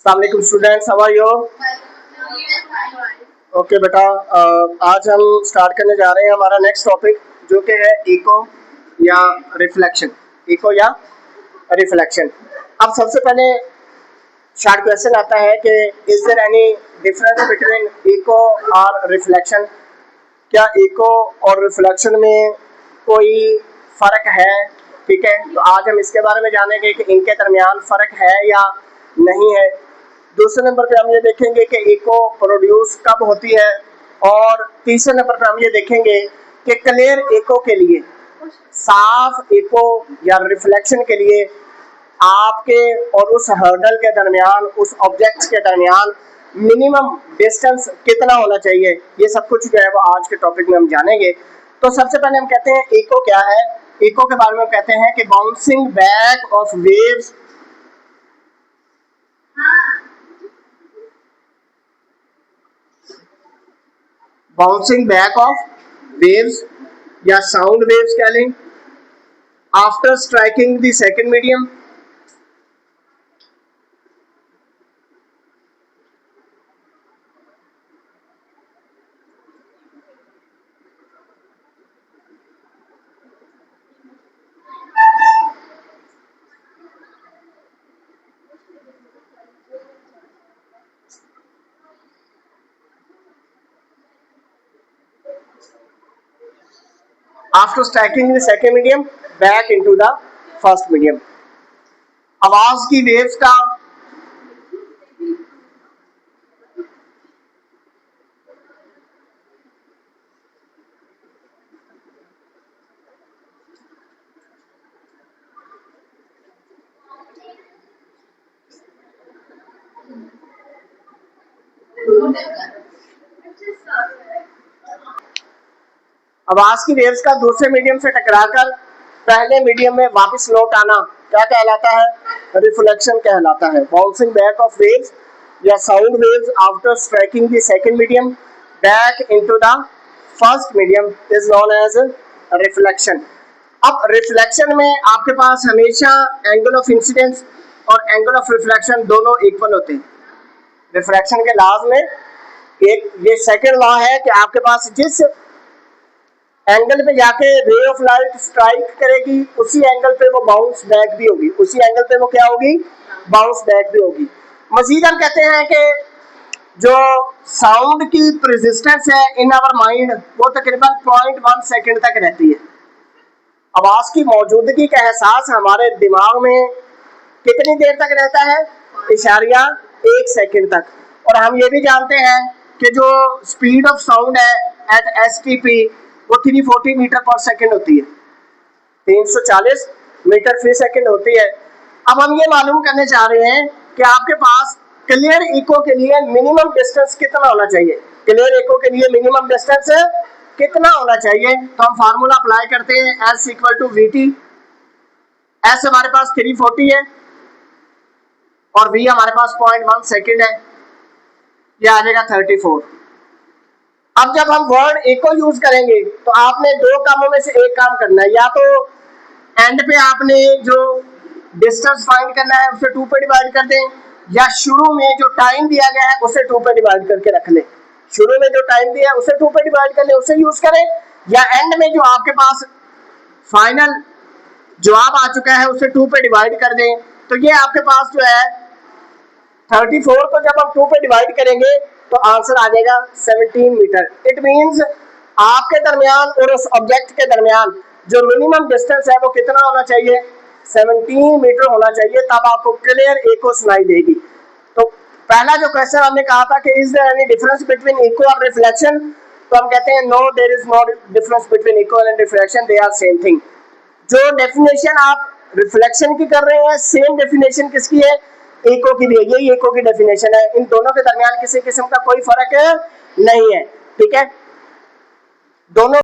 अस्सलाम वालेकुम students, how are you? Okay बेटा, आज हम स्टार्ट करने जा रहे हैं हमारा नेक्स्ट टॉपिक जो कि है इको या रिफ्लेक्शन। इको या रिफ्लेक्शन। अब सबसे पहले शॉर्ट क्वेश्चन आता है कि is there any difference between echo और रिफ्लेक्शन? क्या इको और रिफ्लेक्शन में कोई फ़र्क है? ठीक है, तो आज हम इसके बारे में जानेंगे कि इनके दरमियान फ़र्क है या नहीं है। दूसरे नंबर पे हम ये देखेंगे कि इको प्रोड्यूस कब होती है, और तीसरे नंबर पे हम ये देखेंगे कि क्लियर इको के लिए, साफ इको या रिफ्लेक्शन के लिए आपके और उस हर्डल के दरमियान, उस ऑब्जेक्ट के दरमियान मिनिमम डिस्टेंस कितना होना चाहिए। ये सब कुछ जो है वो आज के टॉपिक में हम जानेंगे। तो सबसे पहले हम कहते हैं इको क्या है। इको के बारे में कहते हैं कि bouncing back of waves, bouncing back of waves या साउंड वेव्स कह लें, after striking the second medium, after striking the second medium back into the first medium. आवाज की वेव्स का आवाज की वेव्स का दूसरे मीडियम से टकराकर पहले मीडियम में वापस लौट आना क्या कहलाता है? रिफ्लेक्शन कहलाता है। बाउंसिंग बैक ऑफ वेव्स या sound waves after striking the second medium back into the first medium is known as reflection. अब रिफ्लेक्शन में आपके पास हमेशा एंगल ऑफ इंसिडेंस और एंगल ऑफ रिफ्लेक्शन दोनों इक्वल होते हैं। रिफ्लेक्शन के लॉज में एक ये सेकंड लॉ है कि आपके पास जिस एंगल पे जाके रे ऑफ लाइट स्ट्राइक करेगी उसी एंगल पे वो बाउंस बैक भी होगी, उसी एंगल पे वो क्या होगी? बाउंस बैक भी होगी। मजीद हम कहते हैं कि जो साउंड की रेजिस्टेंस है इन आवर माइंड वो तकरीबन 0.1 सेकंड तक रहती है। आवाज की मौजूदगी का एहसास हमारे दिमाग में कितनी देर तक रहता है? इशारिया 1 सेकंड तक। और हम ये भी जानते हैं कि जो स्पीड ऑफ साउंड है एट STP वो 340 मीटर पर सेकंड होती है, 340 मीटर फी सेकंड होती है। अब हम ये मालूम करने चाह रहे हैं कि आपके पास क्लियर इको के लिए मिनिमम डिस्टेंस कितना होना चाहिए। क्लियर इको के लिए मिनिमम डिस्टेंस कितना होना चाहिए? तो हम फार्मूला अप्लाई करते हैं, S = VT। S हमारे पास 340 है और V हमारे पास 0.1 सेकंड है, यह आ जाएगा 34। अब जब हम वर्ड इको यूज करेंगे तो आपने दो कामों में से एक काम करना है। या तो एंड पे आपने जो डिस्टेंस फाइंड करना है उसे 2 पे डिवाइड कर दें, या शुरू में जो टाइम दिया गया है उसे 2 पे डिवाइड करके रख लें। शुरू में जो टाइम दिया है उसे 2 पे डिवाइड कर लें, उसे यूज करें, या एंड में जो आपके पास फाइनल जवाब आ चुका है उसे 2 पे डिवाइड कर दें। तो ये आपके पास जो है 34 को जब हम 2 पे डिवाइड करेंगे तो आंसर आ जाएगा 17 मीटर। इट मींस आपके दरमियान और उस ऑब्जेक्ट के दरमियान जो मिनिमम डिस्टेंस है वो कितना होना चाहिए? 17 मीटर होना चाहिए, तब आपको क्लियर इको सुनाई देगी। तो पहला जो क्वेश्चन हमने कहा था कि is there any difference between echo और रिफ्लेक्शन, तो हम कहते हैं no there is no difference between echo and reflection, they are same thing. जो डेफिनेशन आप रिफ्लेक्शन की कर रहे हैं सेम डेफिनेशन किसकी है? इको की भी है। यही इको की डेफिनेशन है। इन दोनों के दरमियान किसी किस्म का कोई फर्क नहीं है। ठीक है, दोनों